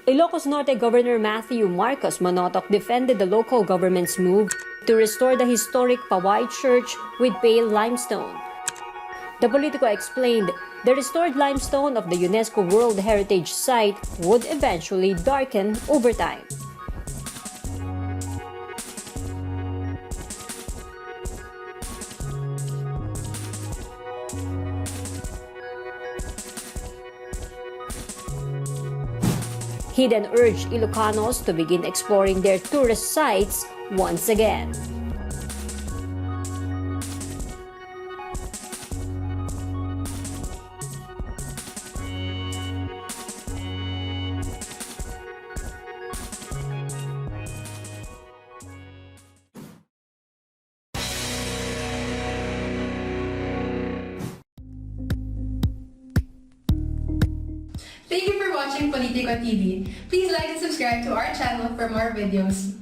Ilocos Norte Governor Matthew Marcos Manotoc defended the local government's move to restore the historic Paoay Church with pale limestone. The Politiko explained the restored limestone of the UNESCO World Heritage Site would eventually darken over time. He then urged Ilocanos to begin exploring their tourist sites once again. Thank you for watching Politiko TV. Please like and subscribe to our channel for more videos.